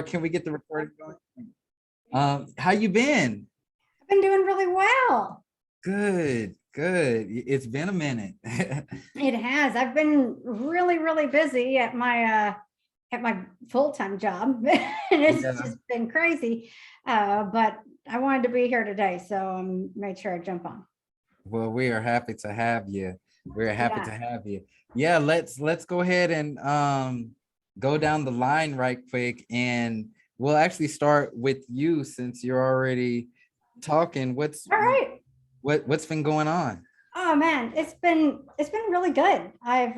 Can we get the recording going? How you been? I've been doing really well. Good, good. It's been a minute. It has. I've been really, really busy at my full-time job. And it's Yeah. just been crazy. But I wanted to be here today, so made sure I jump on. Well, we are happy to have you. We're happy to Yeah. have you. Yeah, let's go ahead and go down the line right quick, and we'll actually start with you since you're already talking. All right. What's been going on? Oh man, it's been really good. I've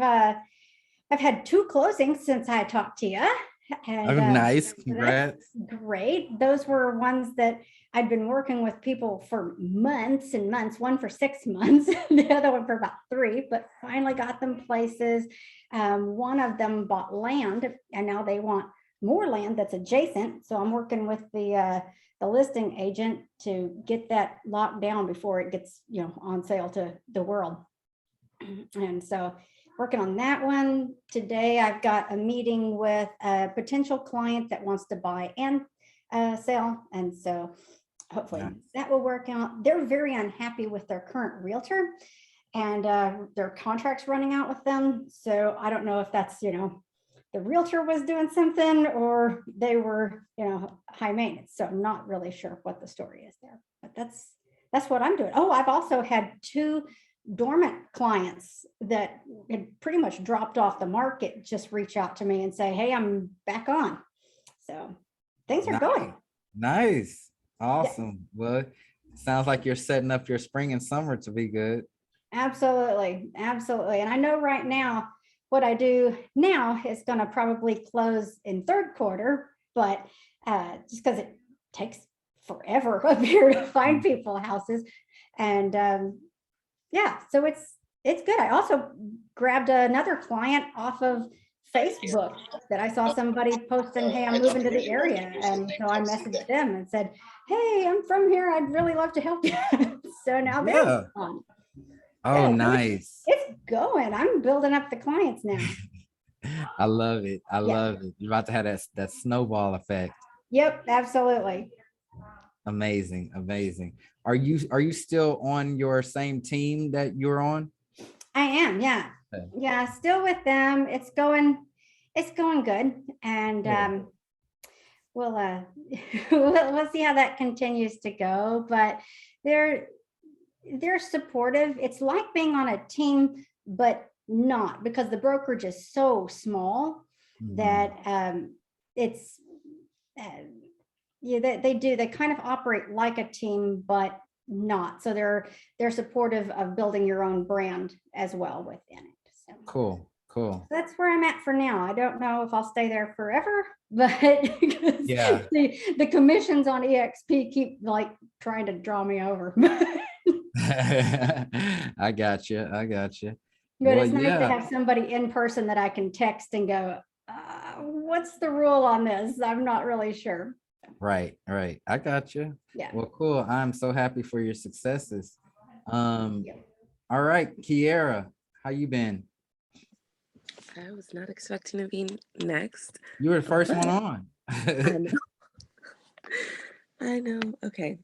had two closings since I talked to you, Oh, and nice. so that's Congrats. great. Those were ones that I'd been working with people for months and months. One for 6 months, the other one for about three, but finally got them places. One of them bought land, and now they want more land that's adjacent. So I'm working with the listing agent to get that locked down before it gets on sale to the world. And so working on that one today. I've got a meeting with a potential client that wants to buy and sell. And so hopefully Nice. that will work out. They're very unhappy with their current realtor, and their contract's running out with them. So I don't know if that's, the realtor was doing something or they were, high maintenance. So I'm not really sure what the story is there, but that's what I'm doing. Oh, I've also had two dormant clients that had pretty much dropped off the market just reach out to me and say, hey, I'm back on. So things are Nice. going. Nice. Yeah, Awesome. Well, it sounds like you're setting up your spring and summer to be good. absolutely. Absolutely. And I know right now what I do now is going to probably close in third quarter, but just because it takes forever up here to find people houses. And yeah, so it's good. I also grabbed another client off of Facebook that I saw somebody posting, hey, I'm moving to the area. And so I messaged them and said, hey, I'm from here. I'd really love to help you. So now they're Yeah. on. Oh, Yeah, so nice. it's going. I'm building up the clients now. I love it. I Yeah. love it. You're about to have that snowball effect. Yep, absolutely. Amazing. Amazing. Are you still on your same team that you're on? I am, yeah. Okay. Yeah, still with them. It's going good. And Cool. we'll we'll see how that continues to go. But they're they're supportive. It's like being on a team, but not, because the brokerage is so small Mhm. that it's uh, yeah, they kind of operate like a team, but not. So they're supportive of building your own brand as well within it. So Cool. Cool. that's where I'm at for now. I don't know if I'll stay there forever, but because Yeah. the commissions on EXP keep like trying to draw me over. I got you. I got you. But Well, it's nice to yeah. have somebody in person that I can text and go, what's the rule on this? I'm not really sure. Right, right. I got you. Yeah. Well, cool. I'm so happy for your successes. Um, Yeah. all right, Kiera, how you been? I was not expecting to be next, You were the first one but on. I know. I know. Okay.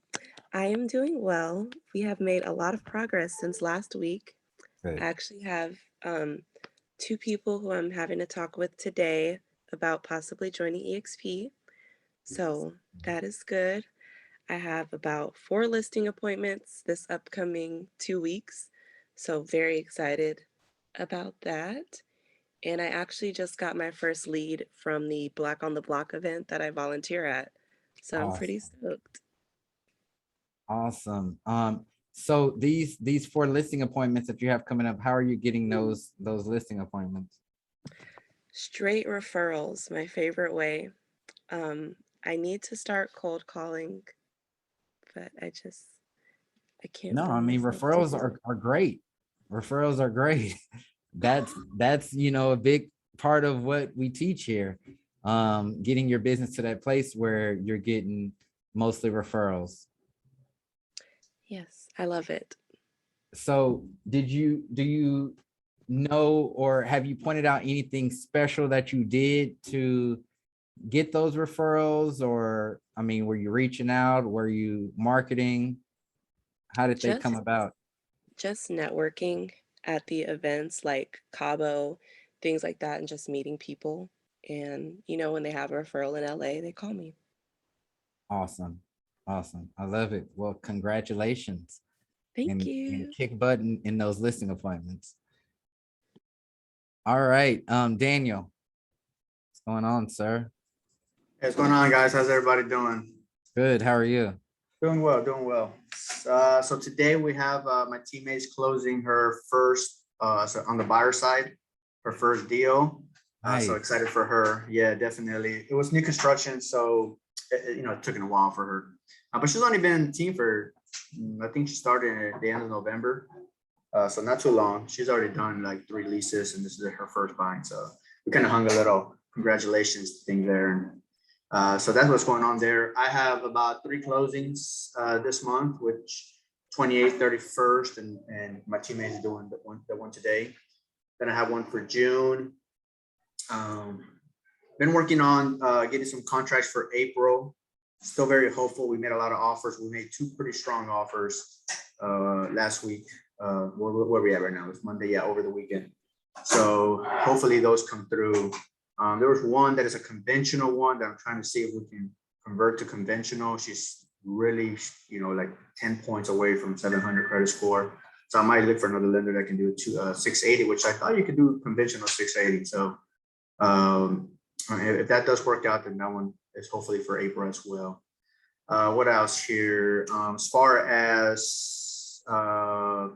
I am doing well. We have made a lot of progress since last week. I Good. actually have two people who I'm having to talk with today about possibly joining EXP. So that is good. I have about 4 listing appointments this upcoming 2 weeks. So very excited about that. And I actually just got my first lead from the Black on the Block event that I volunteer at. So I'm pretty Awesome. stoked. Awesome. So these four listing appointments that you have coming up, how are you getting those listing appointments? Straight referrals, my favorite way. I need to start cold calling, but I can't No, I bring mean myself to referrals do it. are great. Referrals are great. That's a big part of what we teach here. Getting your business to that place where you're getting mostly referrals. Yes, I love it. So do you know, or have you pointed out anything special that you did to get those referrals, or I mean, were you reaching out? Were you marketing? How did they come Just about? just networking at the events like Cabo, things like that, and just meeting people. And when they have a referral in LA, they call me. Awesome. Awesome. I love it. Well, congratulations, Thank and you. kick button in those listing appointments. All right. Daniel, what's going on, sir? Hey, what's going on, guys? How's everybody doing? Good. How are you? Doing well, doing well. So today we have my teammates closing her first, so on the buyer side, her first deal. So Nice. excited for her. Yeah, definitely. It was new construction, so it took a while for her. But she's only been in the team for, I think she started at the end of November. So not too long. She's already done like 3 leases, and this is her first buying. So we kind of hung a little congratulations thing there. And so that's what's going on there. I have about 3 closings this month, which 28th, 31st, and my teammate is doing the one today. Then I have one for June. Been working on getting some contracts for April. Still very hopeful. We made a lot of offers. We made 2 pretty strong offers last week. Where we at right now? It's Monday, yeah, over the weekend. So hopefully those come through. There was one that is a conventional one that I'm trying to see if we can convert to conventional. She's really, like 10 points away from 700 credit score. So I might look for another lender that can do it to 680, which I thought you could do conventional 680. So if that does work out, then that one is hopefully for April as well. What else here? As far as, I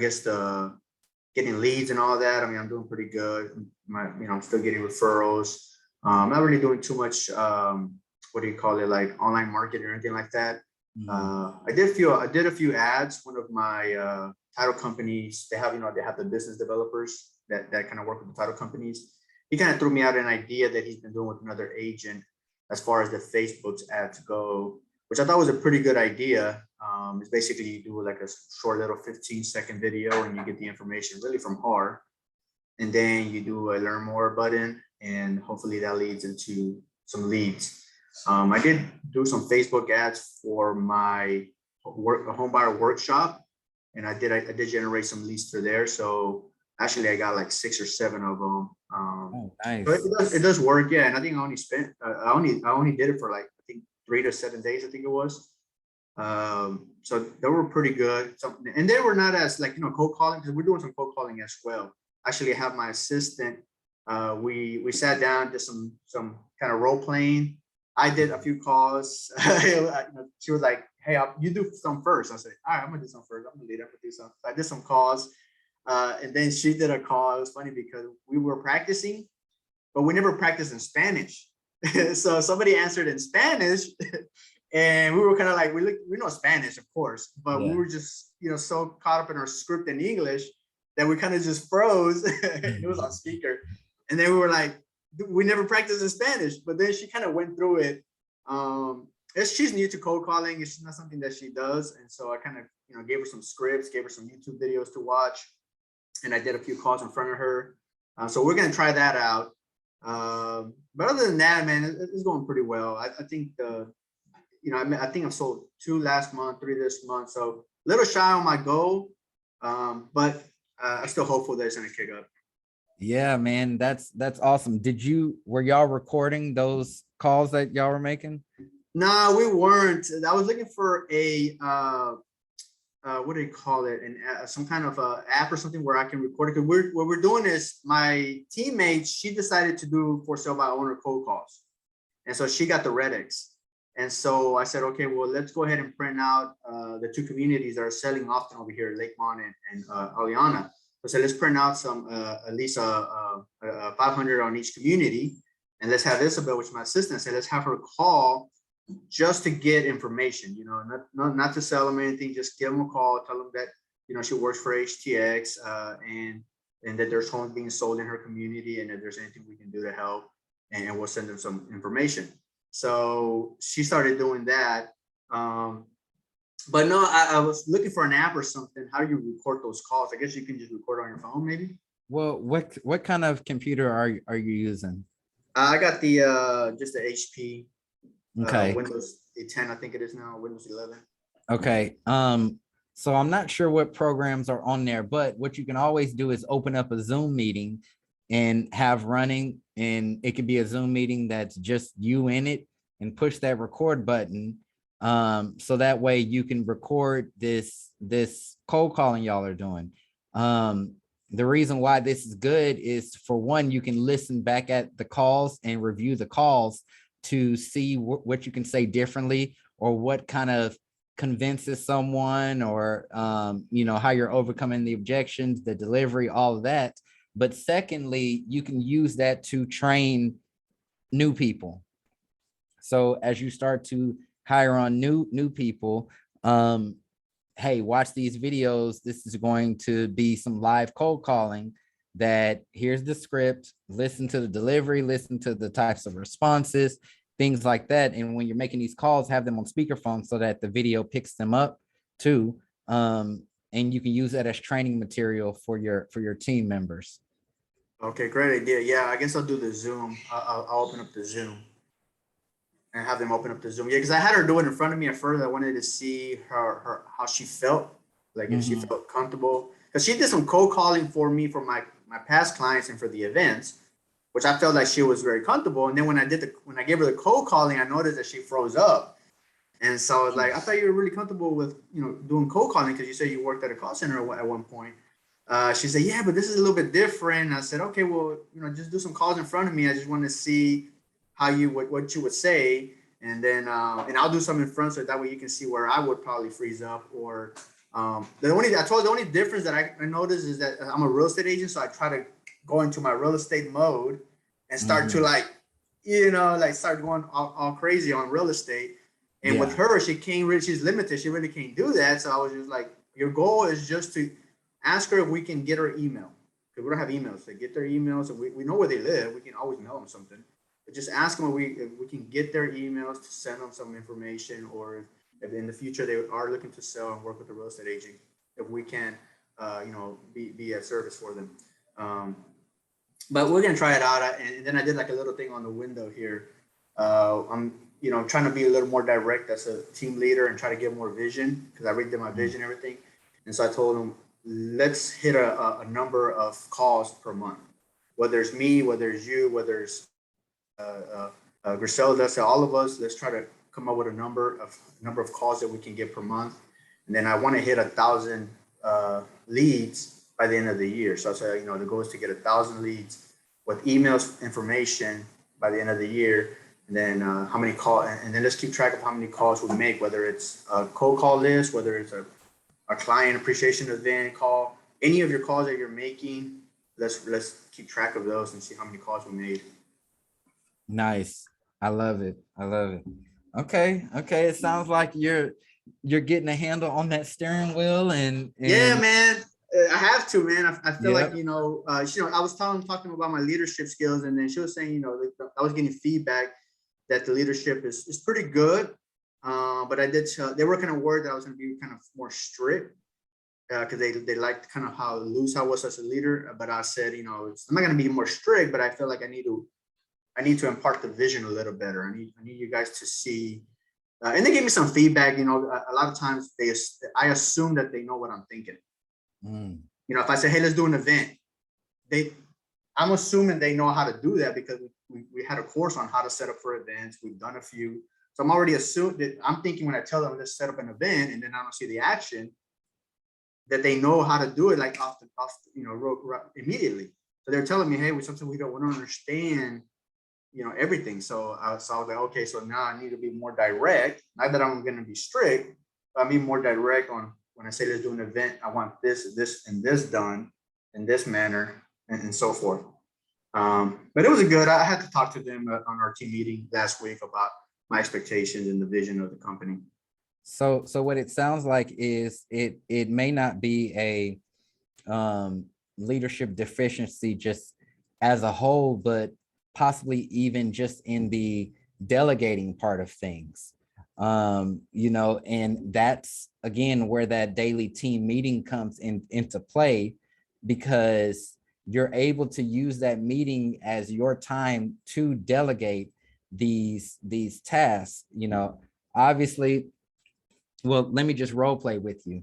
guess the getting leads and all that, I mean, I'm doing pretty good. I'm still getting referrals. I'm not really doing too much, what do you call it, like online marketing or anything like that. I did a few ads. One of my title companies, they have the business developers that kind of work with the title companies. He kind of threw me out an idea that he's been doing with another agent as far as the Facebook's ads go, which I thought was a pretty good idea. It's basically you do like a short little 15-second video and you get the information really from her. And then you do a learn more button, and hopefully that leads into some leads. I did do some Facebook ads for my home buyer workshop, and I did generate some leads through there. So actually I got like 6 or 7 of them. Oh, nice. But it does work, yeah. And I think I only spent I only did it for like I think 3 to 7 days, I think it was. So they were pretty good. And they were not as like cold calling, because we're doing some cold calling as well. Actually, I have my assistant. We sat down, did some kind of role playing. I did a few calls. She was like, "Hey, you do some first." I said, "All right, I'm gonna do some first. I'm gonna lead up and do some." So I did some calls, and then she did a call. It was funny because we were practicing, but we never practiced in Spanish. So somebody answered in Spanish, and we were kind of like, we know Spanish, of course, but we were just so caught up in our script in English that we kind of just froze. It was on speaker, and then we were like, we never practiced in Spanish. But then she kind of went through it. She's new to cold calling. It's not something that she does, and so I kind of gave her some scripts, gave her some YouTube videos to watch, and I did a few calls in front of her. So we're gonna try that out. But other than that, man, it's going pretty well. I think I think I've sold 2 last month, 3 this month, so a little shy on my goal, but I'm still hopeful that it's gonna kick up. Yeah, man, that's awesome. Were y'all recording those calls that y'all were making? No, we weren't. I was looking for a what do you call it? Some kind of app or something where I can record it. Because what we're doing is my teammate, she decided to do for sale by owner cold calls, and so she got the Redx. And so I said, okay, well, let's go ahead and print out the 2 communities that are selling often over here, Lakemont and Aliana. So I said, let's print out some at least 500 on each community, and let's have Isabel, which is my assistant, said, let's have her call just to get information, not to sell them anything, just give them a call, tell them that she works for HTX and that there's homes being sold in her community, and if there's anything we can do to help, and we'll send them some information. So she started doing that. But no, I was looking for an app or something. How do you record those calls? I guess you can just record on your phone, maybe. Well, what kind of computer are you using? I got the just the HP Okay. Windows 10, I think it is now, Windows 11. Okay. So I'm not sure what programs are on there, but what you can always do is open up a Zoom meeting and have running, and it could be a Zoom meeting that's just you in it, and push that record button. So that way you can record this cold calling y'all are doing. The reason why this is good is, for one, you can listen back at the calls and review the calls to see what you can say differently, or what kind of convinces someone, or how you're overcoming the objections, the delivery, all of that. But secondly, you can use that to train new people. So as you start to hire on new people, hey, watch these videos. This is going to be some live cold calling. That here's the script, listen to the delivery, listen to the types of responses, things like that. And when you're making these calls, have them on speakerphone so that the video picks them up too. And you can use that as training material for your team members. Okay, great idea. Yeah, I guess I'll do the Zoom. I'll open up the Zoom and have them open up the Zoom. Yeah, because I had her do it in front of me at first. I wanted to see her how she felt, like if she felt comfortable. Because she did some cold calling for me for my past clients and for the events, which I felt like she was very comfortable. And then when I gave her the cold calling, I noticed that she froze up. And so I was like, I thought you were really comfortable with doing cold calling, because you said you worked at a call center at one point. She said, yeah, but this is a little bit different. I said, okay, well, just do some calls in front of me. I just want to see how what you would say. And then, and I'll do some in front, so that way you can see where I would probably freeze up. Or the only difference that I noticed is that I'm a real estate agent. So I try to go into my real estate mode and start to start going all crazy on real estate. And with her, she's limited. She really can't do that. So I was just like, your goal is just to ask her if we can get her email, because we don't have emails. So get their emails, and we know where they live. We can always mail them something. But just ask them if we can get their emails to send them some information, or if in the future they are looking to sell and work with a real estate agent, if we can, be a service for them. But we're gonna try it out. And then I did like a little thing on the window here. I'm trying to be a little more direct as a team leader and try to get more vision, because I read them my vision and everything. And so I told them, let's hit a number of calls per month, whether it's me, whether it's you, whether it's Griselda, so all of us, let's try to come up with a number of calls that we can get per month. And then I want to hit 1,000 leads by the end of the year. So I said, the goal is to get 1,000 leads with emails information by the end of the year. And then how many calls, and then let's keep track of how many calls we make, whether it's a cold call list, whether it's a client appreciation event call, any of your calls that you're making, let's keep track of those and see how many calls we made. Nice. I love it. Okay. It sounds like you're getting a handle on that steering wheel, and yeah, man, I have to, man. I feel like, I was talking about my leadership skills, and then she was saying, I was getting feedback that the leadership is pretty good. But I did tell, they were kind of worried that I was going to be kind of more strict, because they liked kind of how loose I was as a leader. But I said, I'm not going to be more strict, but I feel like I need to impart the vision a little better. I need you guys to see, and they gave me some feedback. A lot of times I assume that they know what I'm thinking. If I say, hey, let's do an event, I'm assuming they know how to do that, because we had a course on how to set up for events. We've done a few. So I'm already assuming that I'm thinking, when I tell them let's set up an event, and then I don't see the action, that they know how to do it, like immediately. So they're telling me, hey, we don't understand, everything. So I was like, okay, so now I need to be more direct. Not that I'm going to be strict, but I'm being more direct on when I say let's do an event, I want this, and this done in this manner, and so forth. But it was good. I had to talk to them on our team meeting last week about my expectations and the vision of the company. So what it sounds like is it may not be a leadership deficiency just as a whole, but possibly even just in the delegating part of things. And that's again where that daily team meeting comes into play, because you're able to use that meeting as your time to delegate these tasks. Obviously, well, let me just role play with you.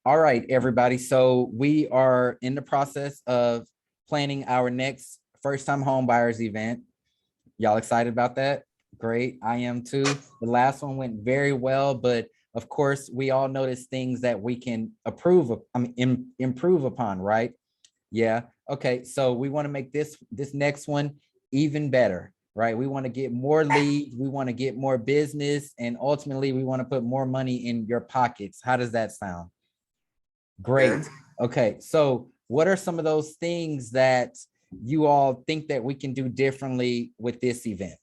All right, everybody. So we are in the process of planning our next first time home buyers event. Y'all excited about that? Great. I am too. The last one went very well, but of course, we all notice things that we can improve upon, right? Yeah. Okay. So we want to make this next one even better, right? We want to get more leads. We want to get more business, and ultimately we want to put more money in your pockets. How does that sound? Great. Okay. So what are some of those things that you all think that we can do differently with this event?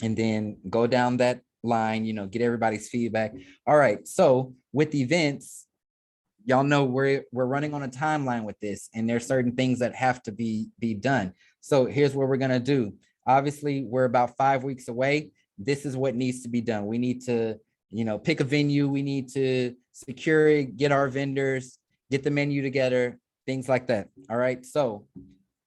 And then go down that line, get everybody's feedback. All right. So with events, y'all know we're running on a timeline with this, and there's certain things that have to be done. So here's what we're going to do. Obviously, we're about 5 weeks away. This is what needs to be done. We need to, pick a venue. We need to secure it, get our vendors, get the menu together, things like that. All right. So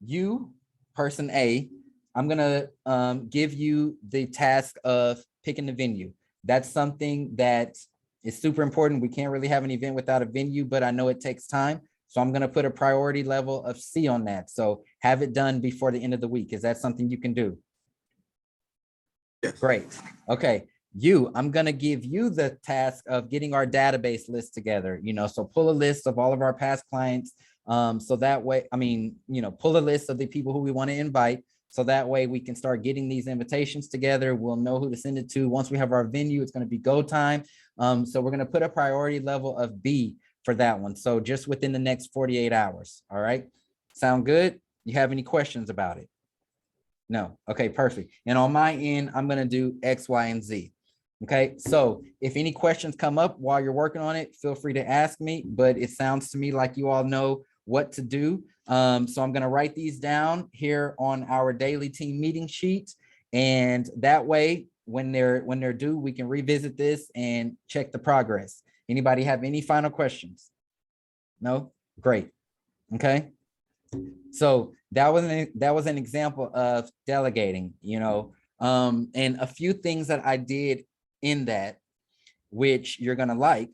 you, person A, I'm going to give you the task of picking the venue. That's something that is super important. We can't really have an event without a venue, but I know it takes time. So I'm going to put a priority level of C on that. So have it done before the end of the week. Is that something you can do? Yes. Great. Okay. I'm going to give you the task of getting our database list together, so pull a list of all of our past clients. So that way, pull a list of the people who we want to invite. So that way we can start getting these invitations together. We'll know who to send it to. Once we have our venue, it's going to be go time. So we're going to put a priority level of B for that one. So just within the next 48 hours. All right. Sound good? You have any questions about it? No. Okay, perfect. And on my end, I'm going to do X, Y, and Z. Okay. So if any questions come up while you're working on it, feel free to ask me, but it sounds to me like you all know what to do. So I'm going to write these down here on our daily team meeting sheet. And that way, when they're due, we can revisit this and check the progress. Anybody have any final questions? No? Great. Okay. So that was an example of delegating, and a few things that I did in that, which you're going to like.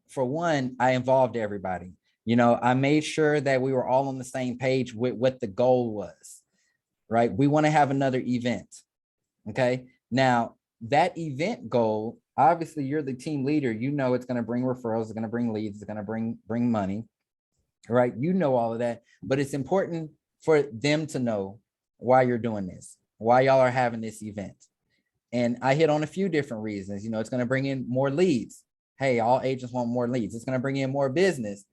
For one, I involved everybody. I made sure that we were all on the same page with what the goal was, right? We want to have another event. Okay. Now that event goal, obviously you're the team leader, it's going to bring referrals, it's going to bring leads, it's going to bring money, right? All of that, but it's important for them to know why you're doing this, why y'all are having this event. And I hit on a few different reasons. It's going to bring in more leads. Hey, all agents want more leads. It's going to bring in more business.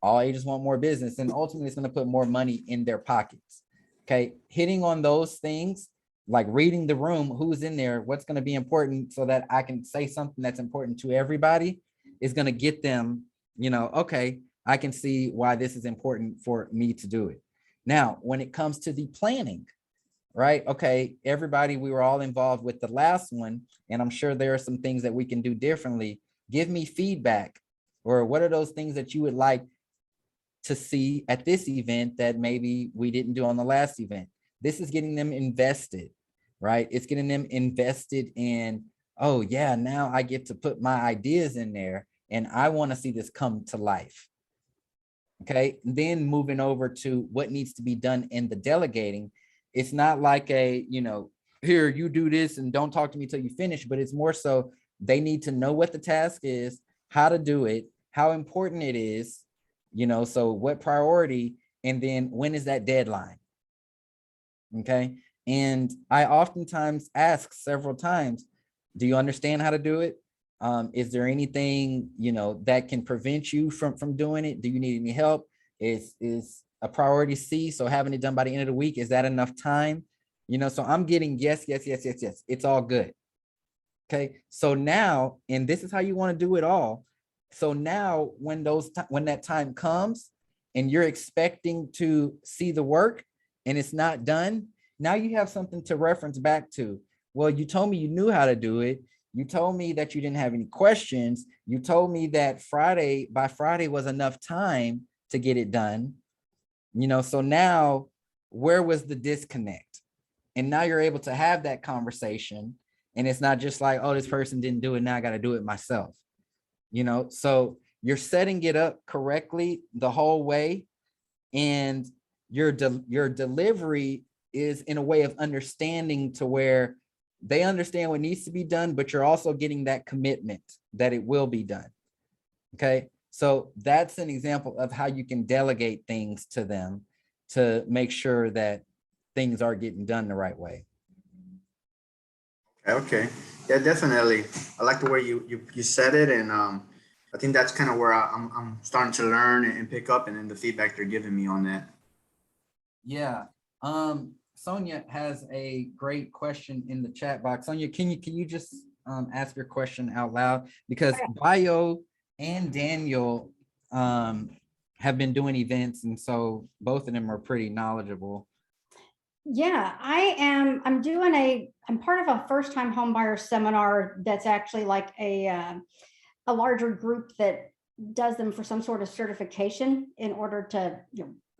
All agents want more business. And ultimately, it's going to put more money in their pockets. Okay. Hitting on those things, like reading the room, who's in there, what's going to be important so that I can say something that's important to everybody, is going to get them, okay, I can see why this is important for me to do it. Now, when it comes to the planning, right? Okay, everybody, we were all involved with the last one, and I'm sure there are some things that we can do differently. Give me feedback, or what are those things that you would like to see at this event that maybe we didn't do on the last event? This is getting them invested, right? It's getting them invested in, oh yeah, now I get to put my ideas in there and I want to see this come to life. Okay, then moving over to what needs to be done in the delegating. It's not like here, you do this and don't talk to me till you finish, but it's more so they need to know what the task is, how to do it, how important it is, so what priority, and then when is that deadline? Okay. And I oftentimes ask several times, do you understand how to do it? Is there anything, that can prevent you from doing it? Do you need any help? Is a priority C, so having it done by the end of the week, is that enough time? So I'm getting yes. It's all good. Okay. So now, and this is how you want to do it all. So now when that time comes and you're expecting to see the work and it's not done, now you have something to reference back to. Well, you told me you knew how to do it. You told me that you didn't have any questions. You told me that by Friday was enough time to get it done. So now where was the disconnect? And now you're able to have that conversation, and it's not just like, oh, this person didn't do it, now I got to do it myself. So you're setting it up correctly the whole way, and your delivery is in a way of understanding to where they understand what needs to be done, but you're also getting that commitment that it will be done. Okay. So that's an example of how you can delegate things to them to make sure that things are getting done the right way. Okay, yeah, definitely. I like the way you said it, and I think that's kind of where I'm starting to learn and pick up, and then the feedback they're giving me on that. Yeah. Sonia has a great question in the chat box. Sonia, can you just ask your question out loud? Because Bio and Daniel have been doing events, and so both of them are pretty knowledgeable. Yeah, I'm part of a first time homebuyer seminar that's actually like a larger group that does them for some sort of certification in order to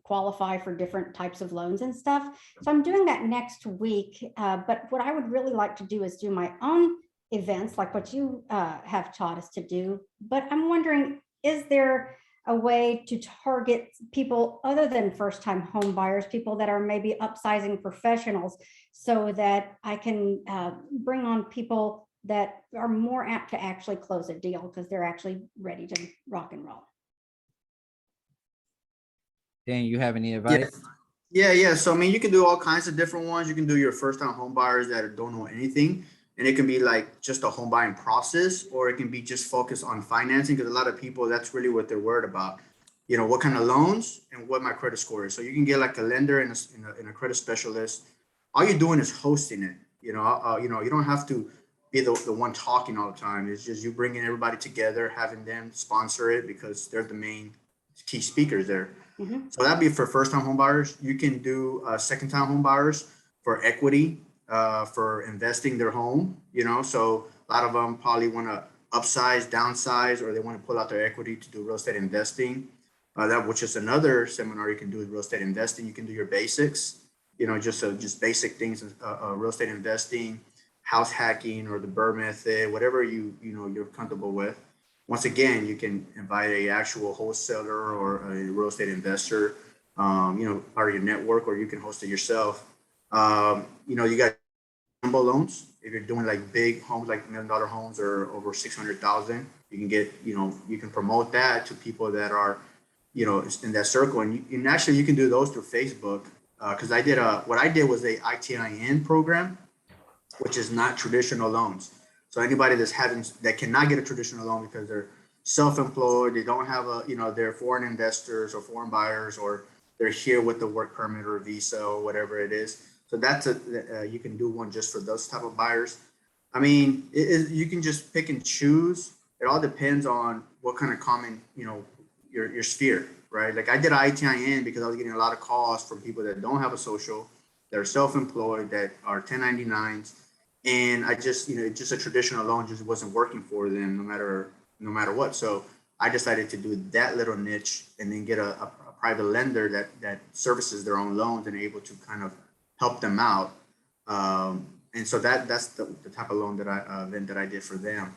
qualify for different types of loans and stuff. So I'm doing that next week. But what I would really like to do is do my own events like what you have taught us to do. But I'm wondering, is there a way to target people other than first-time home buyers, people that are maybe upsizing professionals, so that I can bring on people that are more apt to actually close a deal because they're actually ready to rock and roll? Dan, you have any advice? Yeah. So I mean, you can do all kinds of different ones. You can do your first-time home buyers that don't know anything, and it can be like just a home buying process, or it can be just focused on financing, because a lot of people, that's really what they're worried about. What kind of loans and what my credit score is. So you can get like a lender and a credit specialist. All you're doing is hosting it. You don't have to be the one talking all the time. It's just you bringing everybody together, having them sponsor it because they're the main key speakers there. Mm-hmm. So that'd be for first-time home buyers. You can do second-time home buyers for equity, for investing their home. So a lot of them probably want to upsize, downsize, or they want to pull out their equity to do real estate investing. Which is another seminar you can do with real estate investing. You can do your basics, just basic things, real estate investing, house hacking, or the Burr method, whatever you're comfortable with. Once again, you can invite a actual wholesaler or a real estate investor, part of your network, or you can host it yourself. You got jumbo loans. If you're doing like big homes, like $1 million homes or over 600,000, you can get, you can promote that to people that are, in that circle. And actually you can do those through Facebook. Cause what I did was a ITIN program, which is not traditional loans. So anybody that cannot get a traditional loan because they're self-employed, they don't have they're foreign investors or foreign buyers, or they're here with the work permit or visa or whatever it is. So that's you can do one just for those type of buyers. I mean, you can just pick and choose. It all depends on what kind of common, your sphere, right? Like I did ITIN because I was getting a lot of calls from people that don't have a social, that are self-employed, that are 1099s. And I just, just a traditional loan just wasn't working for them no matter what. So I decided to do that little niche and then get a private lender that services their own loans and able to kind of help them out. And so that's the type of loan that I did for them.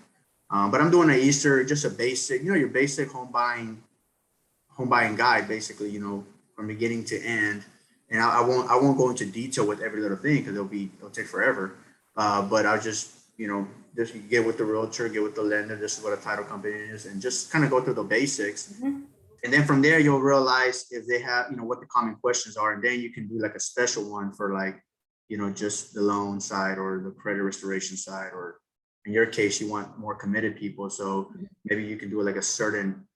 But I'm doing just a basic, your basic home buying guide, basically, from beginning to end. And I won't go into detail with every little thing because it'll take forever. But I'll just get with the realtor, get with the lender. This is what a title company is, and just kind of go through the basics. Mm-hmm. And then from there, you'll realize if they have, what the common questions are. And then you can do like a special one for like, just the loan side or the credit restoration side, or in your case, you want more committed people. So maybe you can do like a certain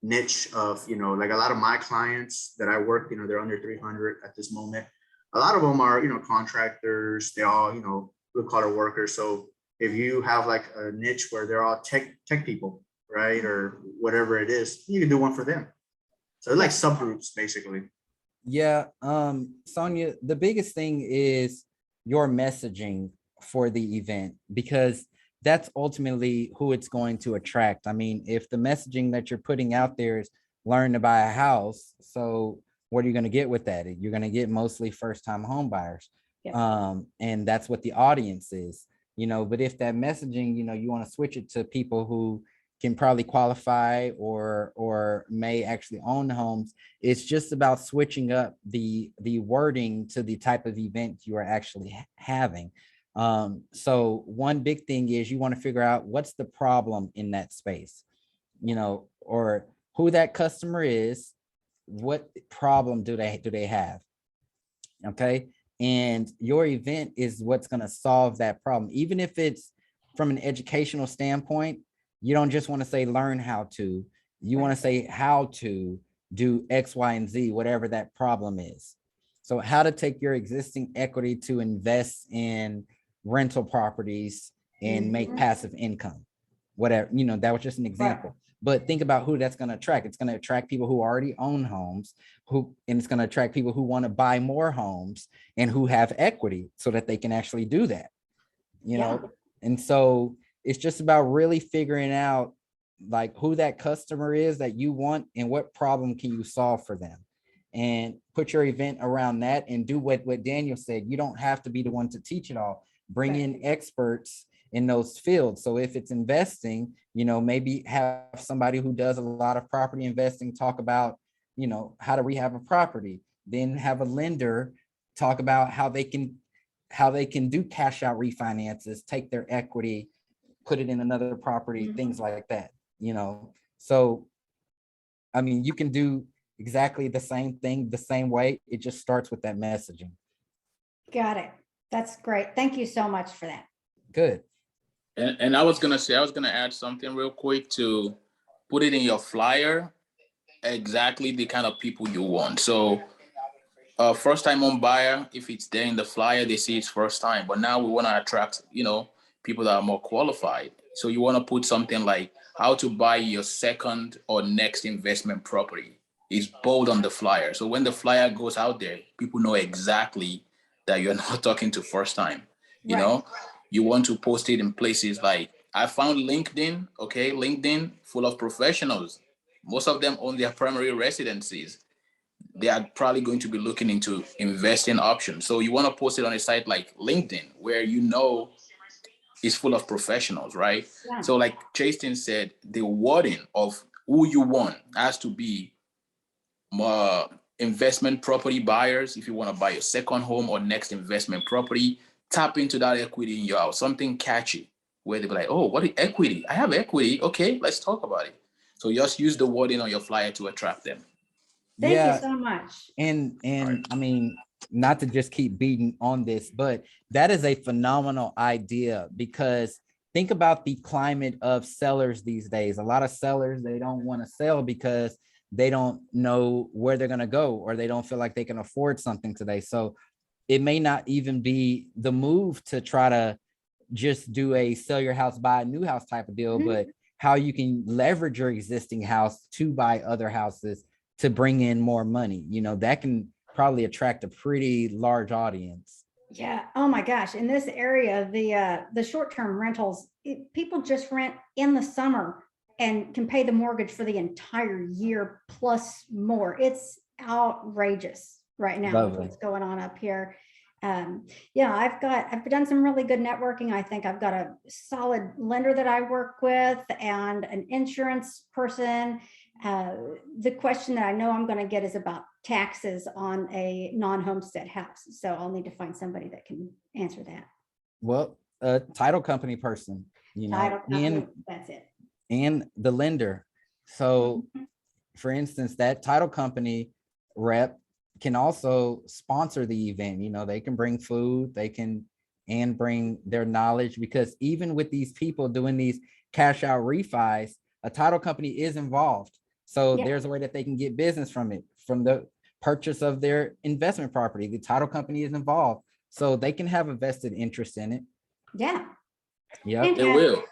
niche of, like a lot of my clients that I work, they're under 300 at this moment. A lot of them are, contractors, they all, blue collar workers. So if you have like a niche where they're all tech people, right, or whatever it is, you can do one for them. So like subgroups, basically. Yeah. Sonia, the biggest thing is your messaging for the event, because that's ultimately who it's going to attract. I mean, if the messaging that you're putting out there is learn to buy a house, so what are you going to get with that? You're going to get mostly first time home buyers. Yeah. And that's what the audience is, you know, but if that messaging, you know, you want to switch it to people who can probably qualify or may actually own homes, it's just about switching up the wording to the type of event you are actually having. So one big thing is you want to figure out what's the problem in that space, you know, or who that customer is, what problem do they have? Okay. And your event is what's going to solve that problem. Even if it's from an educational standpoint, you don't just want to say learn how to, you want to say how to do X, Y, and Z, whatever that problem is. So how to take your existing equity to invest in rental properties and make Mhm. passive income, whatever, you know, that was just an example. But think about who that's going to attract. It's going to attract people who already own homes, and it's going to attract people who want to buy more homes and who have equity so that they can actually do that, you know? And so it's just about really figuring out like who that customer is that you want and what problem can you solve for them, and put your event around that and do what Daniel said. You don't have to be the one to teach it all. Bring in experts in those fields. So if it's investing, you know, maybe have somebody who does a lot of property investing talk about, you know, how to rehab a property, then have a lender talk about how they can do cash out refinances, take their equity, put it in another property, things like that, you know? So, I mean, you can do exactly the same thing, the same way. It just starts with that messaging. Got it. That's great. Thank you so much for that. Good. And I was gonna add something real quick to put it in your flyer, exactly the kind of people you want. So first time home buyer, if it's there in the flyer, they see it's first time. But now we want to attract, you know, people that are more qualified. So you want to put something like how to buy your second or next investment property. It's bold on the flyer. So when the flyer goes out there, people know exactly that you're not talking to first time. You know, you want to post it in places like, I found LinkedIn, okay, LinkedIn full of professionals. Most of them own their primary residencies. They are probably going to be looking into investing options. So you want to post it on a site like LinkedIn, where you know it's full of professionals, right? Yeah. So like Chasten said, the wording of who you want has to be more investment property buyers. If you want to buy your second home or next investment property, tap into that equity in your house, something catchy where they'll be like, oh, what is equity? I have equity. Okay, let's talk about it. So just use the wording on your flyer to attract them. Thank Yeah. you so much. And Right. I mean, not to just keep beating on this, but that is a phenomenal idea, because think about the climate of sellers these days. A lot of sellers, they don't want to sell because they don't know where they're going to go, or they don't feel like they can afford something today. So it may not even be the move to try to just do a sell your house, buy a new house type of deal, but how you can leverage your existing house to buy other houses to bring in more money. You know, that can probably attract a pretty large audience. Yeah. Oh my gosh. In this area, the short-term rentals, people just rent in the summer and can pay the mortgage for the entire year plus more. It's outrageous right now with Lovely. what's going on up here. Yeah, I've done some really good networking. I think I've got a solid lender that I work with and an insurance person. The question that I know I'm going to get is about taxes on a non-homestead house. So I'll need to find somebody that can answer that. Well, a title company person, you know, Title company, that's it. and the lender. So for instance, that title company rep can also sponsor the event. You know, they can bring food, they can, and bring their knowledge, because even with these people doing these cash out refis, a title company is involved. So Yeah. there's a way that they can get business from it, from the purchase of their investment property. The title company is involved, so they can have a vested interest in it. Yeah. Yeah, They will.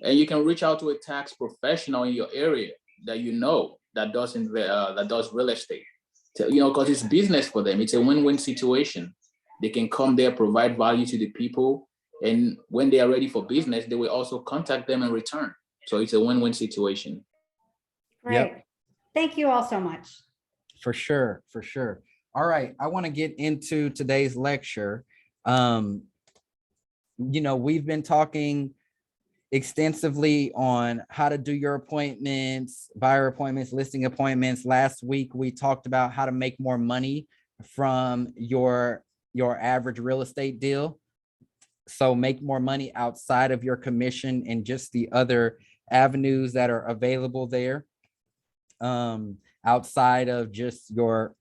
And you can reach out to a tax professional in your area that you know that does real estate. You know, because it's business for them. It's a win-win situation. They can come there, provide value to the people, and when they are ready for business, they will also contact them in return. So it's a win-win situation. Great. Thank you all so much. For sure, for sure. All right, I want to get into today's lecture. We've been talking extensively on how to do your appointments, buyer appointments, listing appointments. Last week, we talked about how to make more money from your average real estate deal. So make more money outside of your commission and just the other avenues that are available there. Outside of just your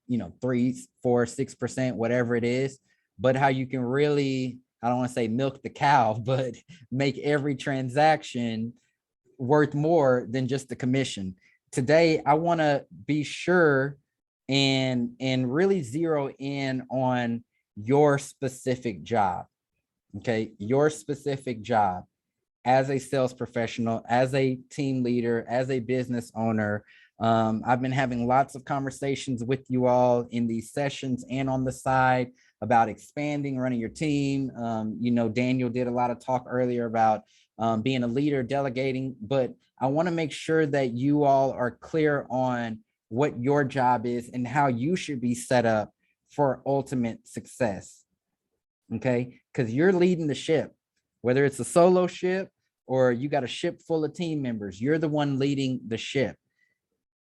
3, 4, 6%, whatever it is, but how you can really, I don't want to say milk the cow, but make every transaction worth more than just the commission. Today, I want to be sure and really zero in on your specific job. Okay, your specific job as a sales professional, as a team leader, as a business owner. I've been having lots of conversations with you all in these sessions and on the side about expanding, running your team. Daniel did a lot of talk earlier about being a leader, delegating, but I want to make sure that you all are clear on what your job is and how you should be set up for ultimate success. Okay, because you're leading the ship, whether it's a solo ship or you got a ship full of team members, you're the one leading the ship.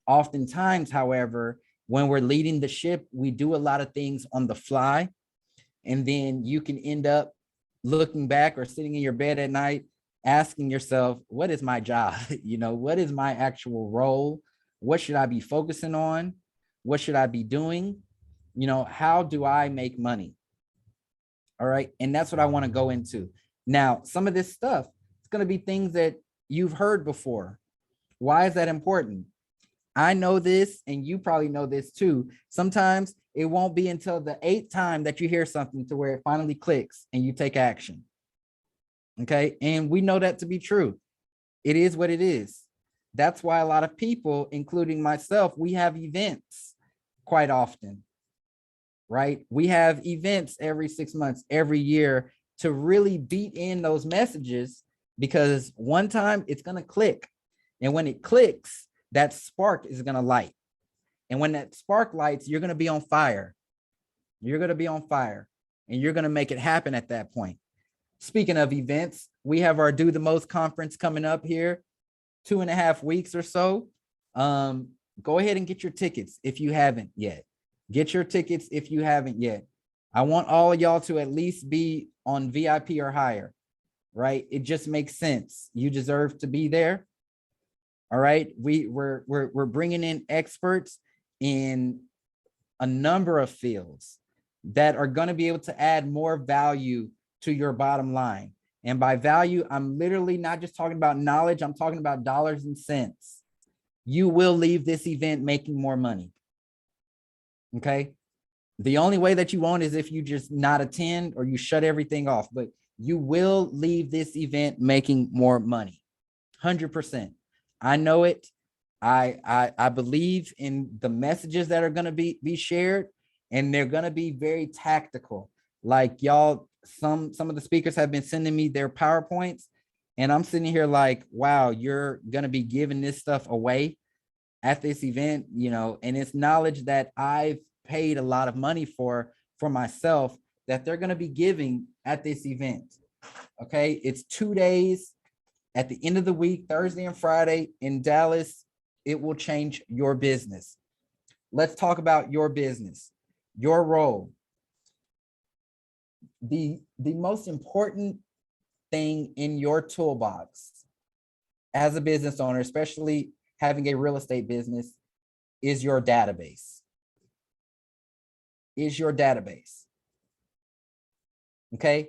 Oftentimes, however, when we're leading the ship, we do a lot of things on the fly, and then you can end up looking back or sitting in your bed at night asking yourself, what is my job? What is my actual role? What should I be focusing on? What should I be doing? How do I make money? All right. And that's what I want to go into. Now, some of this stuff, it's going to be things that you've heard before. Why is that important? I know this, and you probably know this too. Sometimes it won't be until the 8th time that you hear something to where it finally clicks and you take action. Okay. And we know that to be true. It is what it is. That's why a lot of people, including myself, we have events quite often, right? We have events every 6 months, every year to really beat in those messages, because one time it's going to click. And when it clicks, that spark is going to light. And when that spark lights, you're going to be on fire. You're going to be on fire, and you're going to make it happen at that point. Speaking of events, we have our Do the Most conference coming up here, 2.5 weeks or so. Go ahead and get your tickets if you haven't yet. Get your tickets if you haven't yet. I want all of y'all to at least be on VIP or higher, right? It just makes sense. You deserve to be there. All right. We're bringing in experts in a number of fields that are going to be able to add more value to your bottom line. And by value, I'm literally not just talking about knowledge. I'm talking about dollars and cents. You will leave this event making more money. Okay. The only way that you won't is if you just not attend or you shut everything off, but you will leave this event making more money. 100%. I know it. I believe in the messages that are going to be shared, and they're going to be very tactical. Like y'all, some of the speakers have been sending me their PowerPoints, and I'm sitting here like, wow, you're going to be giving this stuff away at this event, and it's knowledge that I've paid a lot of money for myself that they're going to be giving at this event. Okay. It's 2 days at the end of the week, Thursday and Friday in Dallas. It will change your business. Let's talk about your business, your role. The most important thing in your toolbox as a business owner, especially having a real estate business, is your database. Is your database. Okay.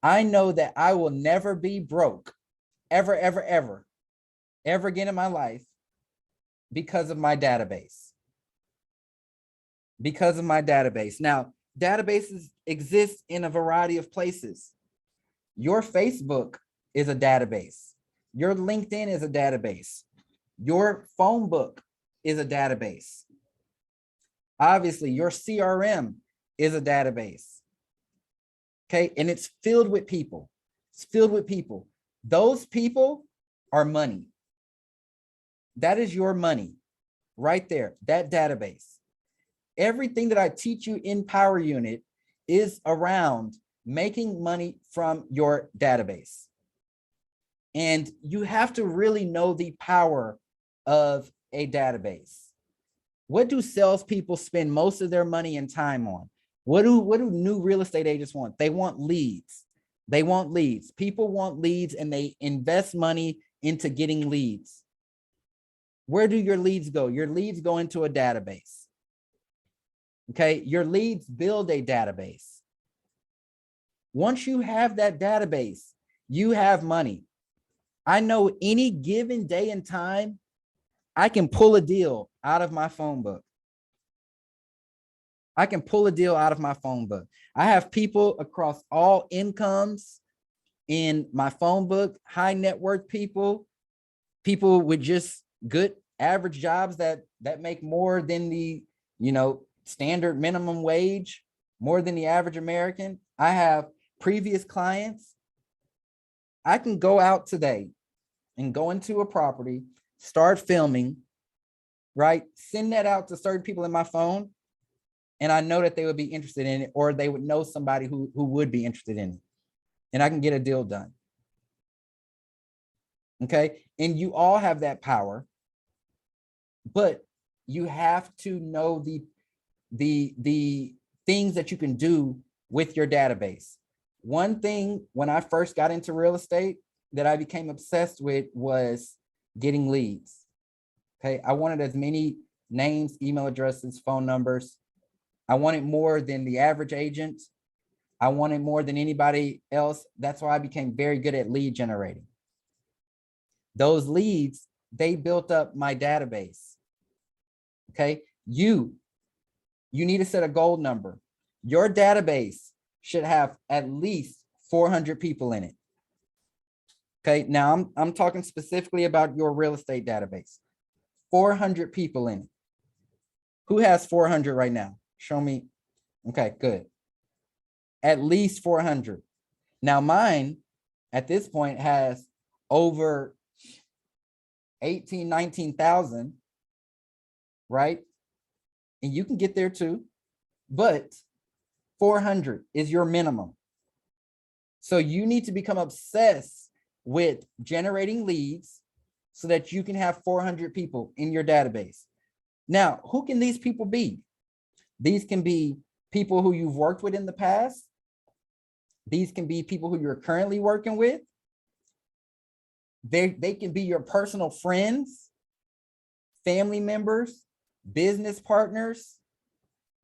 I know that I will never be broke ever again in my life because of my database. Because of my database. Now, databases exist in a variety of places. Your Facebook is a database. Your LinkedIn is a database. Your phone book is a database. Obviously, your CRM is a database. Okay, and it's filled with people. It's filled with people. Those people are money. That is your money, right there, that database. Everything that I teach you in Power Unit is around making money from your database. And you have to really know the power of a database. What do salespeople spend most of their money and time on? What do new real estate agents want? They want leads. They want leads. People want leads and they invest money into getting leads. Where do your leads go? Your leads go into a database. Okay, your leads build a database. Once you have that database, you have money. I know any given day and time, I can pull a deal out of my phone book. I can pull a deal out of my phone book. I have people across all incomes in my phone book, high net worth people, people with just good average jobs that make more than the, standard minimum wage, more than the average American. I have previous clients. I can go out today and go into a property, start filming, right? Send that out to certain people in my phone. And I know that they would be interested in it, or they would know somebody who would be interested in it. And I can get a deal done. Okay. And you all have that power, but you have to know the things that you can do with your database. One thing when I first got into real estate that I became obsessed with was getting leads. Okay. I wanted as many names, email addresses, phone numbers. I wanted more than the average agent. I wanted more than anybody else. That's why I became very good at lead generating. Those leads, they built up my database. Okay. You need to set a goal number. Your database should have at least 400 people in it. Okay. Now I'm talking specifically about your real estate database. 400 people in it. Who has 400 right now? Show me. Okay, good. At least 400. Now mine at this point has over 19,000, right? And you can get there too, but 400 is your minimum. So you need to become obsessed with generating leads so that you can have 400 people in your database. Now, who can these people be? These can be people who you've worked with in the past. These can be people who you're currently working with. They can be your personal friends, family members, business partners,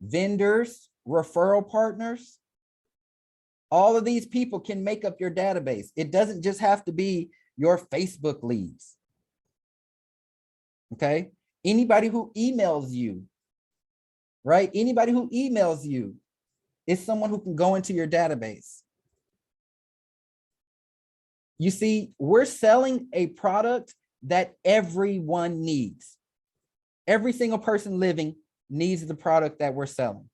vendors, referral partners. All of these people can make up your database. It doesn't just have to be your Facebook leads. Okay. Anybody who emails you, right? Anybody who emails you is someone who can go into your database. You see, we're selling a product that everyone needs. Every single person living needs the product that we're selling.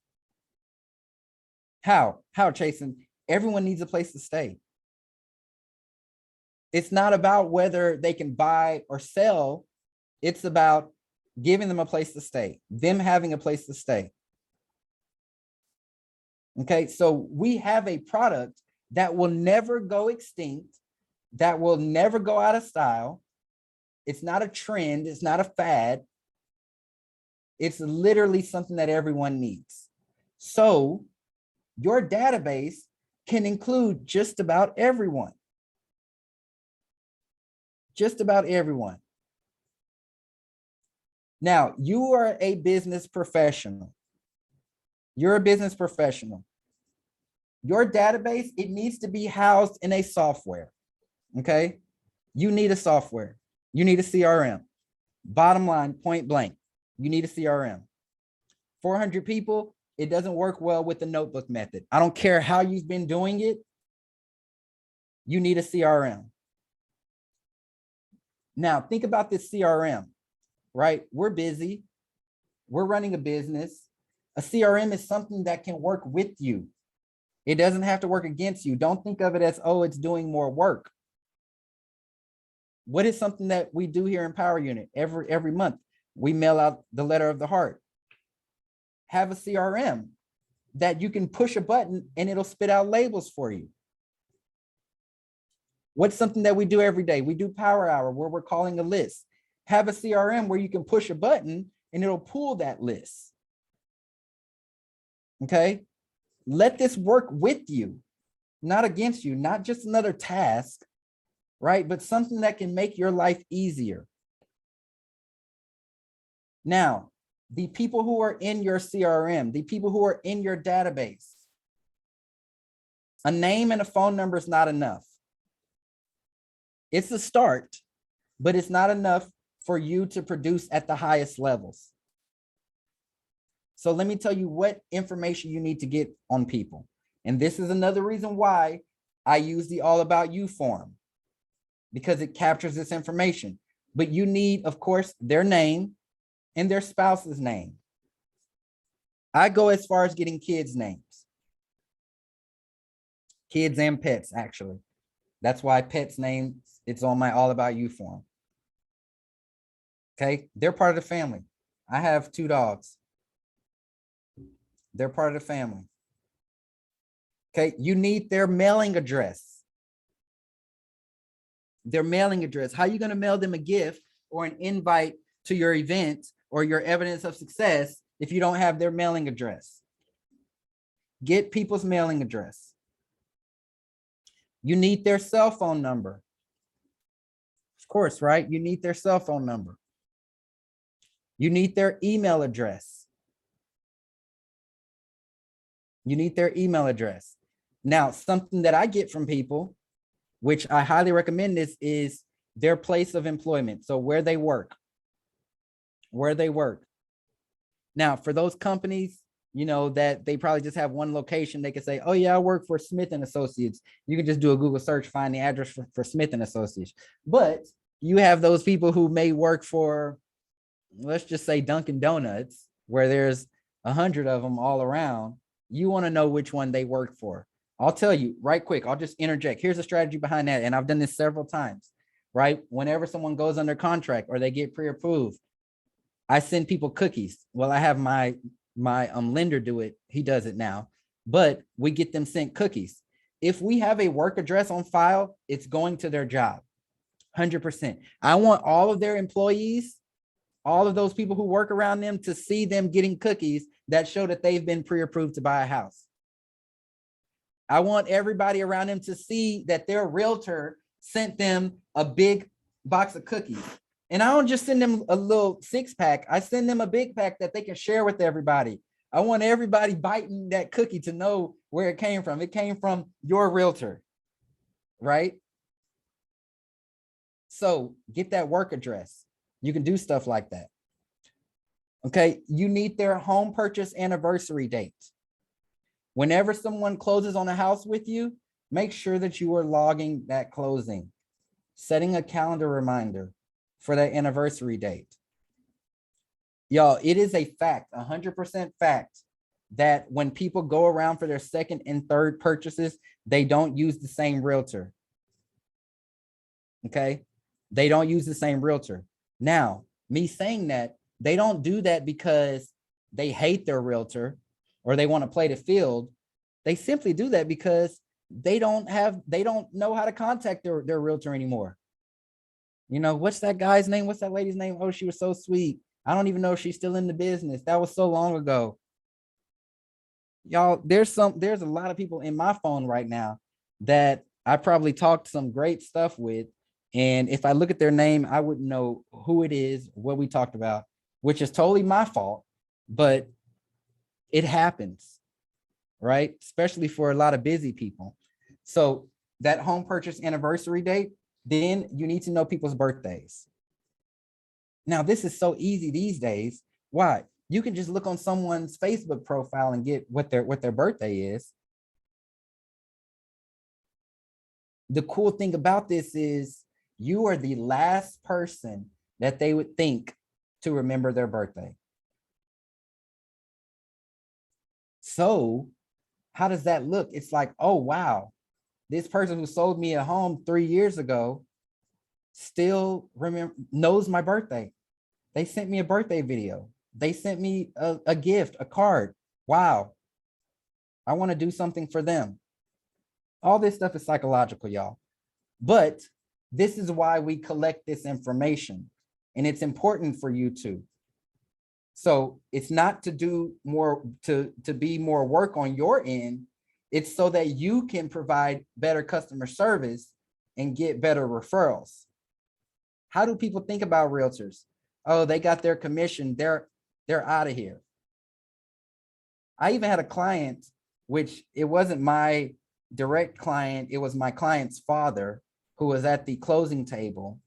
How, Chasen? Everyone needs a place to stay. It's not about whether they can buy or sell. It's about giving them a place to stay, them having a place to stay. Okay, so we have a product that will never go extinct, that will never go out of style. It's not a trend, it's not a fad. It's literally something that everyone needs. So your database can include just about everyone. Just about everyone. Now, you are a business professional. You're a business professional. Your database, it needs to be housed in a software. Okay. You need a software. You need a CRM. Bottom line, point blank, you need a CRM. 400 people, it doesn't work well with the notebook method. I don't care how you've been doing it. You need a CRM. Now, think about this CRM, right? We're busy. We're running a business. A CRM is something that can work with you. It doesn't have to work against you. Don't think of it as, oh, it's doing more work. What is something that we do here in Power Unit every month? We mail out the letter of the heart. Have a CRM that you can push a button and it'll spit out labels for you. What's something that we do every day? We do Power Hour where we're calling a list. Have a CRM where you can push a button and it'll pull that list. Okay? Let this work with you, not against you, not just another task, right? But something that can make your life easier. Now, the people who are in your CRM, the people who are in your database, a name and a phone number is not enough. It's a start, but it's not enough for you to produce at the highest levels. So let me tell you what information you need to get on people. And this is another reason why I use the All About You form, because it captures this information. But you need, of course, their name and their spouse's name. I go as far as getting kids' names. Kids and pets, actually. That's why pets' names, it's on my All About You form. Okay, they're part of the family. I have 2 dogs. They're part of the family. Okay, you need their mailing address. Their mailing address. How are you going to mail them a gift or an invite to your event or your evidence of success if you don't have their mailing address? Get people's mailing address. You need their cell phone number. Of course, right? You need their cell phone number. You need their email address. You need their email address. Now, something that I get from people, which I highly recommend this, is their place of employment. So where they work. Where they work. Now, for those companies, you know, that they probably just have one location, they can say, oh yeah, I work for Smith and Associates. You can just do a Google search, find the address for Smith and Associates. But you have those people who may work for, let's just say Dunkin' Donuts, where there's 100 of them all around. You want to know which one they work for. I'll tell you right quick. I'll just interject. Here's a strategy behind that. And I've done this several times, right? Whenever someone goes under contract or they get pre-approved, I send people cookies. Well, I have my lender do it. He does it now, but we get them sent cookies. If we have a work address on file, it's going to their job. 100%. I want all of their employees, all of those people who work around them, to see them getting cookies that show that they've been pre-approved to buy a house. I want everybody around them to see that their realtor sent them a big box of cookies. And I don't just send them a little 6-pack. I send them a big pack that they can share with everybody. I want everybody biting that cookie to know where it came from. It came from your realtor, right? So get that work address. You can do stuff like that. Okay, you need their home purchase anniversary date. Whenever someone closes on a house with you, make sure that you are logging that closing, setting a calendar reminder for that anniversary date. Y'all, it is a fact, 100% fact, that when people go around for their second and third purchases, they don't use the same realtor. Okay, they don't use the same realtor. Now, me saying that, they don't do that because they hate their realtor or they want to play the field. They simply do that because they don't know how to contact their realtor anymore. You know, what's that guy's name? What's that lady's name? Oh, she was so sweet. I don't even know if she's still in the business. That was so long ago. Y'all, there's a lot of people in my phone right now that I probably talked some great stuff with. And if I look at their name, I wouldn't know who it is, what we talked about, which is totally my fault, but it happens, right? Especially for a lot of busy people. So that home purchase anniversary date, then you need to know people's birthdays. Now, this is so easy these days. Why? You can just look on someone's Facebook profile and get what their birthday is. The cool thing about this is you are the last person that they would think to remember their birthday. So how does that look? It's like, oh, wow, this person who sold me a home 3 years ago still knows my birthday. They sent me a birthday video. They sent me a gift, a card. Wow. I want to do something for them. All this stuff is psychological, y'all. But this is why we collect this information. And it's important for you to. So it's not to do more, to be more work on your end. It's so that you can provide better customer service and get better referrals. How do people think about realtors? Oh, they got their commission. They're out of here. I even had a client, which it wasn't my direct client. It was my client's father who was at the closing table,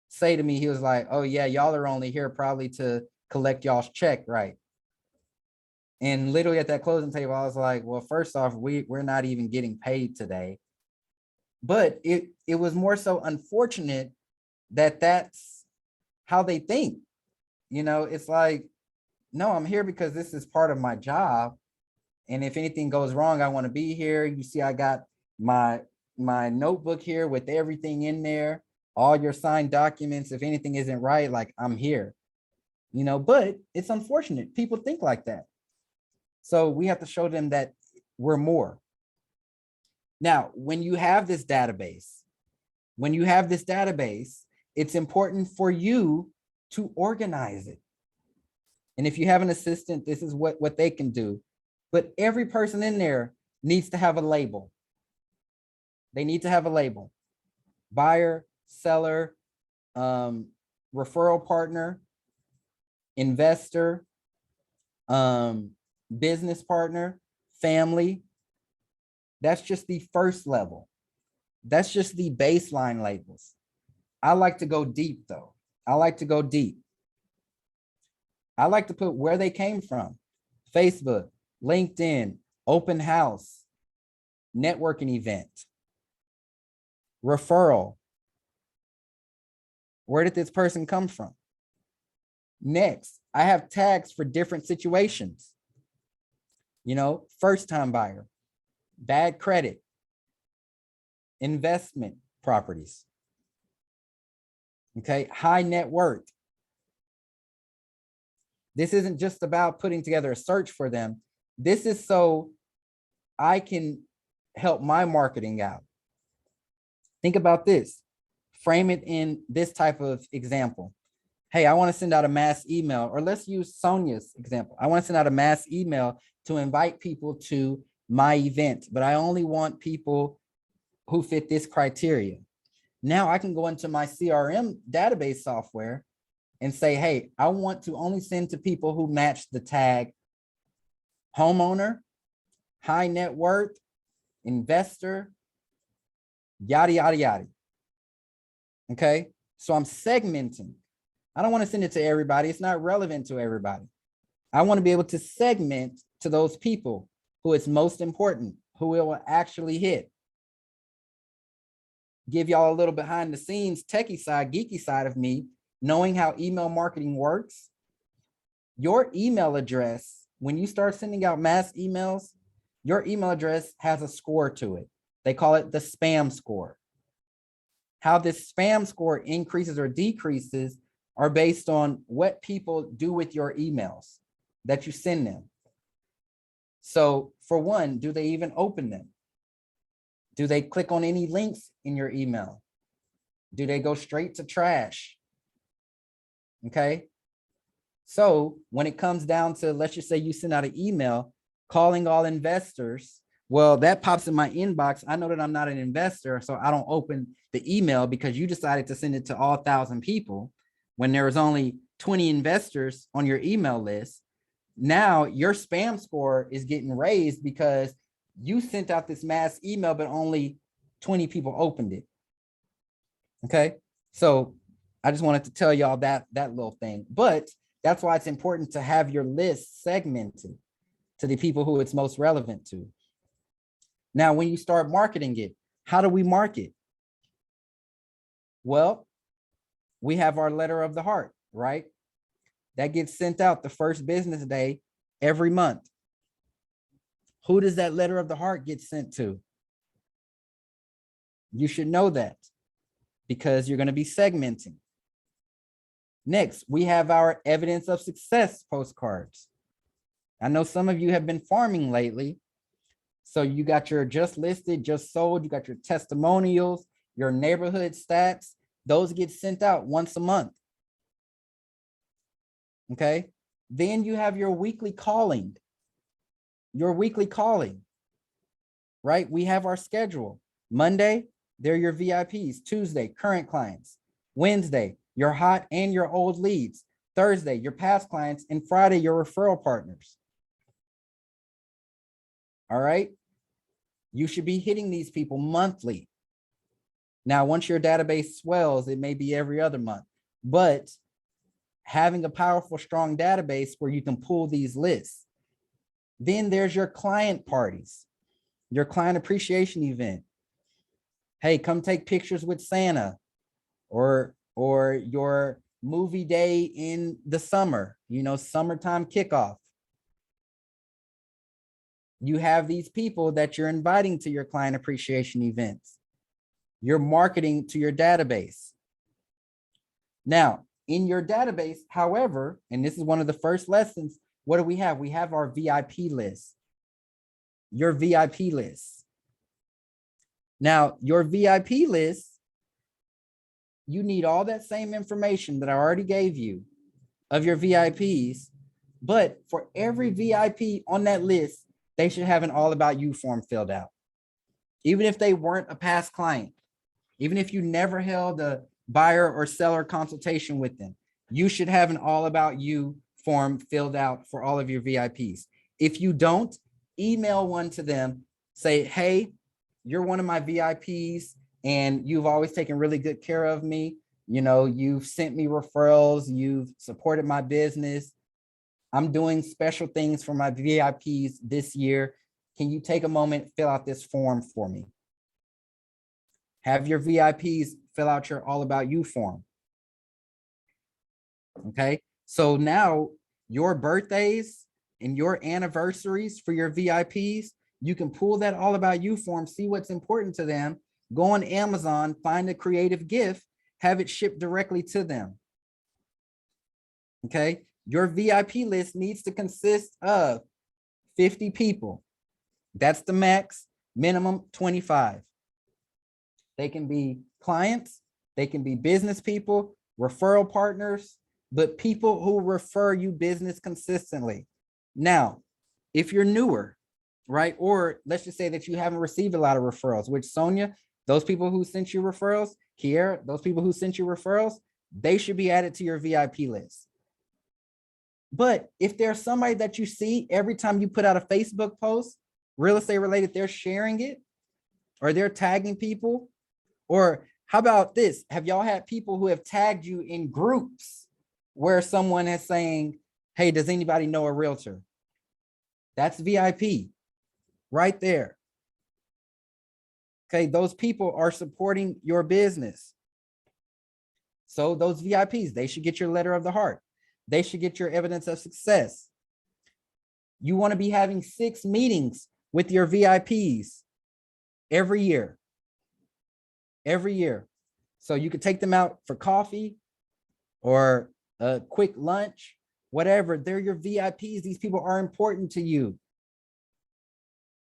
say to me, he was like, oh yeah, y'all are only here probably to collect y'all's check, right? And literally at that closing table, I was like, well, first off, we're not even getting paid today. But it was more so unfortunate that that's how they think. You know, it's like, no, I'm here because this is part of my job. And if anything goes wrong, I want to be here. You see, I got my notebook here with everything in there, all your signed documents. If anything isn't right, like I'm here, you know, but it's unfortunate. People think like that. So we have to show them that we're more. Now, when you have this database, it's important for you to organize it. And if you have an assistant, this is what they can do. But every person in there needs to have a label. They need to have a label. Buyer, seller, referral partner, investor, business partner, family. That's just the first level. That's just the baseline labels. I like to go deep though. I like to go deep. I like to put where they came from. Facebook, LinkedIn, open house, networking event, referral. Where did this person come from? Next, I have tags for different situations. You know, first time buyer, bad credit, investment properties. Okay, high net worth. This isn't just about putting together a search for them. This is so I can help my marketing out. Think about this. Frame it in this type of example. Hey, I want to send out a mass email, or let's use Sonia's example. I want to send out a mass email to invite people to my event, but I only want people who fit this criteria. Now I can go into my CRM database software and say, hey, I want to only send to people who match the tag homeowner, high net worth, investor, yada, yada, yada. Okay, so I'm segmenting. I don't want to send it to everybody. It's not relevant to everybody. I want to be able to segment to those people who it's most important, who it will actually hit. Give y'all a little behind the scenes, techie side, geeky side of me, knowing how email marketing works. Your email address, when you start sending out mass emails, your email address has a score to it. They call it the spam score. How this spam score increases or decreases are based on what people do with your emails that you send them. So for one, do they even open them? Do they click on any links in your email? Do they go straight to trash? Okay. So when it comes down to, let's just say you send out an email calling all investors, well, that pops in my inbox. I know that I'm not an investor, so I don't open the email because you decided to send it to all 1,000 people when there was only 20 investors on your email list. Now your spam score is getting raised because you sent out this mass email, but only 20 people opened it. Okay. So I just wanted to tell y'all that little thing, but that's why it's important to have your list segmented to the people who it's most relevant to. Now, when you start marketing it, how do we market? Well, we have our letter of the heart, right? That gets sent out the first business day every month. Who does that letter of the heart get sent to? You should know that because you're going to be segmenting. Next, we have our evidence of success postcards. I know some of you have been farming lately. So you got your just listed, just sold, you got your testimonials, your neighborhood stats. Those get sent out once a month. Okay. Then you have your weekly calling. Your weekly calling, right? We have our schedule. Monday, they're your VIPs. Tuesday, current clients. Wednesday, your hot and your old leads. Thursday, your past clients. And Friday, your referral partners. All right. You should be hitting these people monthly. Now, once your database swells, it may be every other month, but having a powerful, strong database where you can pull these lists. Then there's your client parties, your client appreciation event. Hey, come take pictures with Santa, or your movie day in the summer, summertime kickoff. You have these people that you're inviting to your client appreciation events. You're marketing to your database. Now, in your database, however, and this is one of the first lessons, what do we have? We have our VIP list. Your VIP list. Now, your VIP list, you need all that same information that I already gave you of your VIPs, but for every VIP on that list, they should have an all about you form filled out. Even if they weren't a past client, even if you never held a buyer or seller consultation with them, you should have an all about you form filled out for all of your VIPs. If you don't, email one to them, say, hey, you're one of my VIPs and you've always taken really good care of me. You've sent me referrals, you've supported my business. I'm doing special things for my VIPs this year. Can you take a moment, fill out this form for me? Have your VIPs fill out your all about you form. Okay. So now your birthdays and your anniversaries for your VIPs, you can pull that all about you form, see what's important to them, go on Amazon, find a creative gift, have it shipped directly to them. Okay. Your VIP list needs to consist of 50 people. That's the max, minimum 25. They can be clients, they can be business people, referral partners, but people who refer you business consistently. Now, if you're newer, right? Or let's just say that you haven't received a lot of referrals, which Sonia, those people who sent you referrals, Kiera, those people who sent you referrals, they should be added to your VIP list. But if there's somebody that you see every time you put out a Facebook post, real estate related, they're sharing it or they're tagging people. Or how about this? Have y'all had people who have tagged you in groups where someone is saying, hey, does anybody know a realtor? That's VIP right there. Okay, those people are supporting your business. So those VIPs, they should get your letter of the heart. They should get your evidence of success. You want to be having 6 meetings with your VIPs every year. Every year. So you could take them out for coffee or a quick lunch, whatever. They're your VIPs. These people are important to you.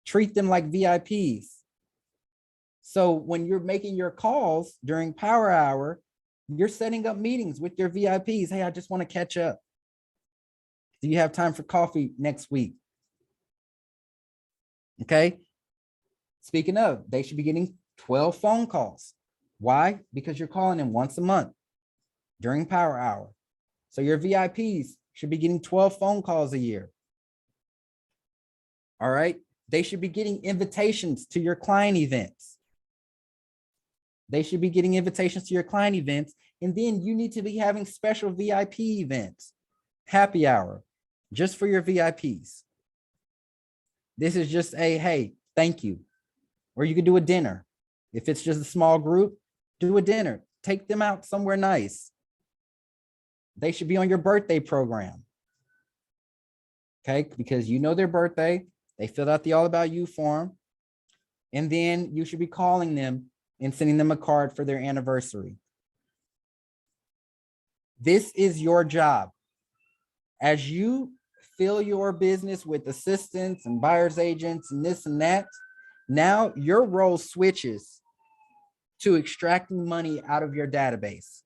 Treat them like VIPs. So when you're making your calls during power hour, you're setting up meetings with your VIPs. Hey, I just want to catch up. Do you have time for coffee next week? Okay. Speaking of, they should be getting 12 phone calls. Why? Because you're calling them once a month during power hour. So your VIPs should be getting 12 phone calls a year. All right. They should be getting invitations to your client events. They should be getting invitations to your client events. And then you need to be having special VIP events, happy hour, just for your VIPs. This is just a, hey, thank you. Or you could do a dinner. If it's just a small group, do a dinner. Take them out somewhere nice. They should be on your birthday program. Okay, because you know their birthday. They filled out the All About You form. And then you should be calling them and sending them a card for their anniversary. This is your job. As you fill your business with assistants and buyer's agents and this and that, now your role switches to extracting money out of your database.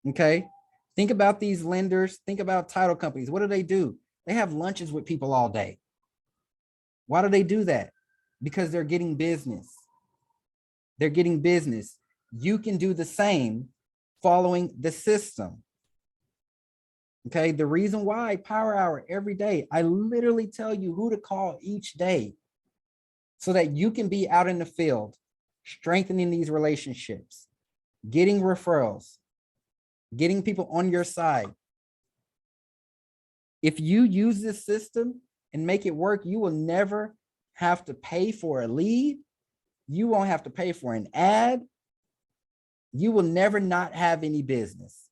Okay. Think about these lenders. Think about title companies. What do? They have lunches with people all day. Why do they do that? Because they're getting business. They're getting business. You can do the same following the system. Okay. The reason why Power Hour every day, I literally tell you who to call each day so that you can be out in the field, strengthening these relationships, getting referrals, getting people on your side. If you use this system and make it work, you will never have to pay for a lead. You won't have to pay for an ad. You will never not have any business.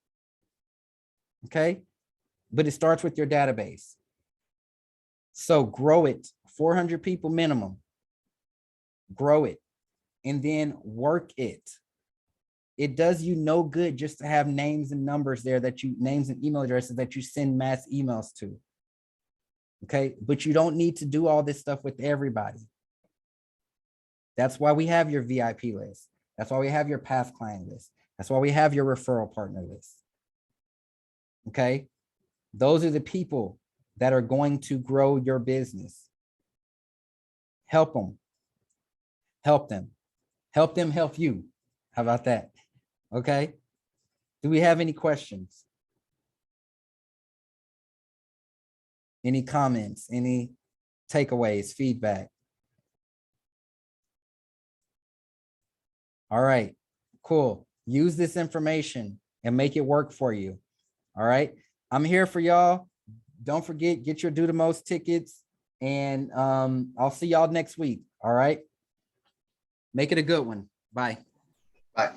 Okay. But it starts with your database. So grow it, 400 people minimum. Grow it and then work it. It does you no good just to have names and numbers there names and email addresses that you send mass emails to. Okay, but you don't need to do all this stuff with everybody. That's why we have your VIP list. That's why we have your past client list. That's why we have your referral partner list. Okay, those are the people that are going to grow your business. Help them. Help them. Help them help you. How about that? Okay. Do we have any questions? Any comments? Any takeaways, feedback? All right, cool. Use this information and make it work for you. All right. I'm here for y'all. Don't forget, get your Do the Most tickets, and I'll see y'all next week. All right. Make it a good one. Bye. Bye.